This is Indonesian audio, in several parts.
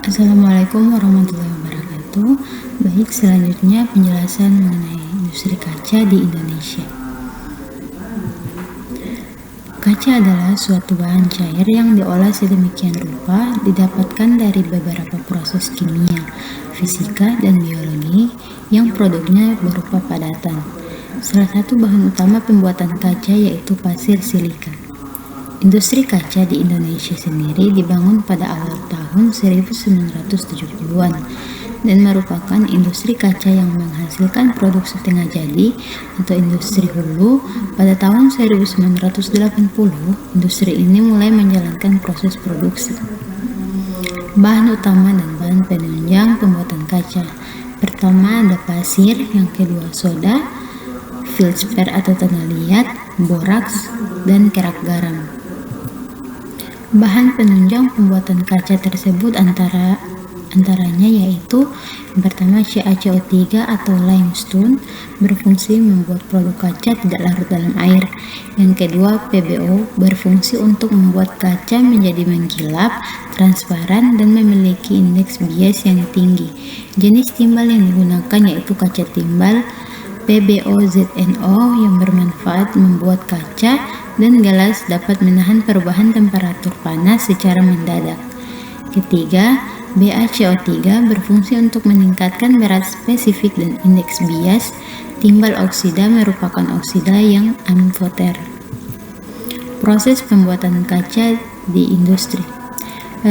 Assalamualaikum warahmatullahi wabarakatuh. Baik, selanjutnya penjelasan mengenai industri kaca di Indonesia. Kaca adalah suatu bahan cair yang diolah sedemikian rupa didapatkan dari beberapa proses kimia, fisika, dan biologi yang produknya berupa padatan. Salah satu bahan utama pembuatan kaca yaitu pasir silika. Industri kaca di Indonesia sendiri dibangun pada awal tahun 1970-an dan merupakan industri kaca yang menghasilkan produk setengah jadi atau industri hulu. Pada tahun 1980, industri ini mulai menjalankan proses produksi. Bahan utama dan bahan penunjang pembuatan kaca. Pertama ada pasir, yang kedua soda, feldspar atau tanah liat, boraks, dan kerak garam. Bahan penunjang pembuatan kaca tersebut antaranya yaitu yang pertama CaCO3 atau limestone, berfungsi membuat produk kaca tidak larut dalam air. Yang kedua PbO, berfungsi untuk membuat kaca menjadi mengkilap, transparan, dan memiliki indeks bias yang tinggi. Jenis timbal yang digunakan yaitu kaca timbal PbOZnO yang bermanfaat membuat kaca dan gelas dapat menahan perubahan temperatur panas secara mendadak. Ketiga, BaCO3 berfungsi untuk meningkatkan berat spesifik dan indeks bias. Timbal oksida merupakan oksida yang amfoter. Proses pembuatan kaca di industri.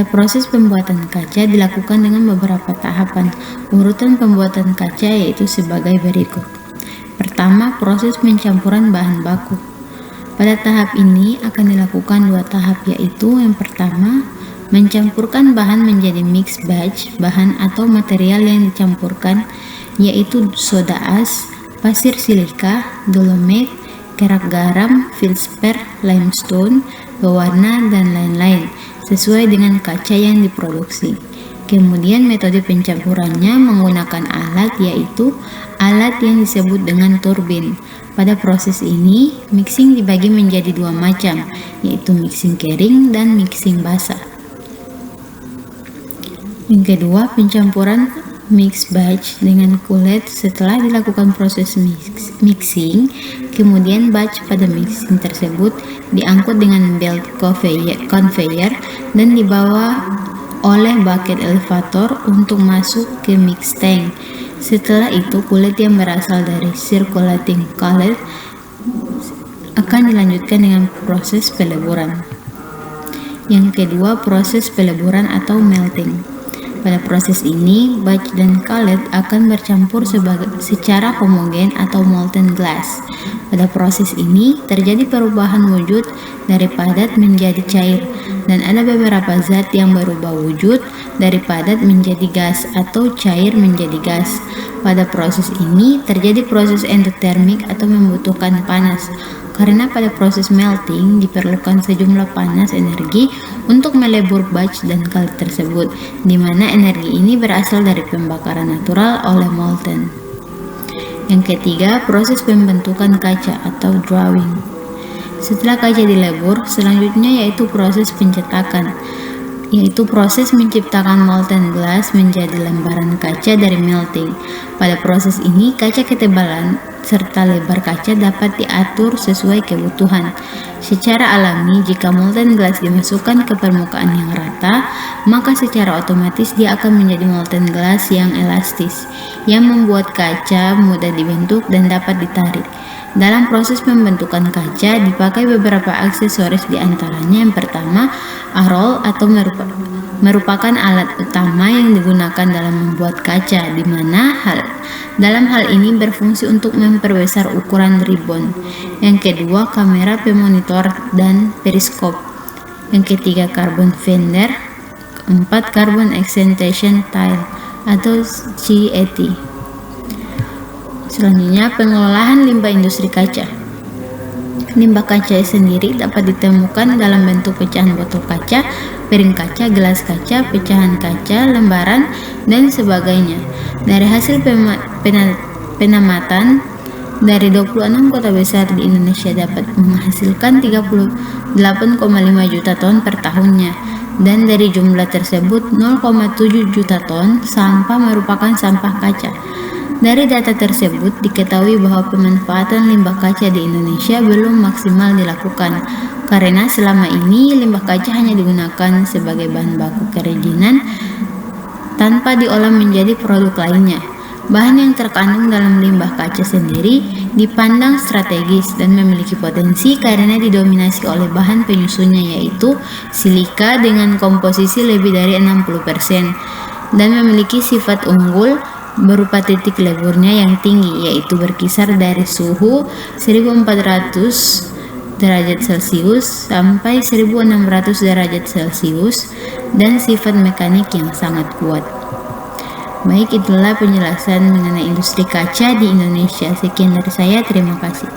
Proses pembuatan kaca dilakukan dengan beberapa tahapan. Urutan pembuatan kaca yaitu sebagai berikut. Pertama, proses pencampuran bahan baku. Pada tahap ini akan dilakukan dua tahap, yaitu yang pertama, mencampurkan bahan menjadi mixed batch. Bahan atau material yang dicampurkan yaitu soda as, pasir silika, dolomit, kerak garam, feldspar, limestone, pewarna, dan lain-lain sesuai dengan kaca yang diproduksi. Kemudian metode pencampurannya menggunakan alat, yaitu alat yang disebut dengan turbin. Pada proses ini, mixing dibagi menjadi dua macam, yaitu mixing kering dan mixing basah. Yang kedua, pencampuran mixed batch dengan kulit. Setelah dilakukan proses mixing, kemudian batch pada mixing tersebut diangkut dengan belt conveyor dan dibawa oleh bucket elevator untuk masuk ke mix tank. Setelah itu, kulit yang berasal dari circulating cullet akan dilanjutkan dengan proses peleburan. Yang kedua, proses peleburan atau melting. Pada proses ini, batch dan cullet akan bercampur secara homogen atau molten glass. Pada proses ini, terjadi perubahan wujud dari padat menjadi cair, dan ada beberapa zat yang berubah wujud dari padat menjadi gas atau cair menjadi gas. Pada proses ini, terjadi proses endotermik atau membutuhkan panas. Karena pada proses melting diperlukan sejumlah panas energi untuk melebur batch dan cullet tersebut, di mana energi ini berasal dari pembakaran natural oleh molten. Yang ketiga, proses pembentukan kaca atau drawing. Setelah kaca dilebur, selanjutnya yaitu proses pencetakan, yaitu proses menciptakan molten glass menjadi lembaran kaca dari melting. Pada proses ini, kaca ketebalan serta lebar kaca dapat diatur sesuai kebutuhan. Secara alami, jika molten glass dimasukkan ke permukaan yang rata, maka secara otomatis dia akan menjadi molten glass yang elastis, yang membuat kaca mudah dibentuk dan dapat ditarik. Dalam proses pembentukan kaca dipakai beberapa aksesoris, di antaranya yang pertama, arol atau merupakan alat utama yang digunakan dalam membuat kaca, di mana dalam hal ini berfungsi untuk memperbesar ukuran ribbon. Yang kedua, kamera pemonitor dan periskop. Yang ketiga, carbon fender. Keempat, carbon excitation tile atau CET. Selanjutnya, pengelolaan limbah industri kaca. Limbah kaca sendiri dapat ditemukan dalam bentuk pecahan botol kaca, piring kaca, gelas kaca, pecahan kaca, lembaran, dan sebagainya. Dari hasil penamatan dari 26 kota besar di Indonesia dapat menghasilkan 38,5 juta ton per tahunnya. dan dari jumlah tersebut 0,7 juta ton sampah merupakan sampah kaca. Dari data tersebut diketahui bahwa pemanfaatan limbah kaca di Indonesia belum maksimal dilakukan karena selama ini limbah kaca hanya digunakan sebagai bahan baku kerajinan tanpa diolah menjadi produk lainnya. Bahan yang terkandung dalam limbah kaca sendiri dipandang strategis dan memiliki potensi karena didominasi oleh bahan penyusunnya yaitu silika dengan komposisi lebih dari 60% dan memiliki sifat unggul berupa titik leburnya yang tinggi yaitu berkisar dari suhu 1400 derajat Celcius sampai 1600 derajat Celcius dan sifat mekanik yang sangat kuat. Baik, itulah penjelasan mengenai industri kaca di Indonesia. Sekian dari saya, terima kasih.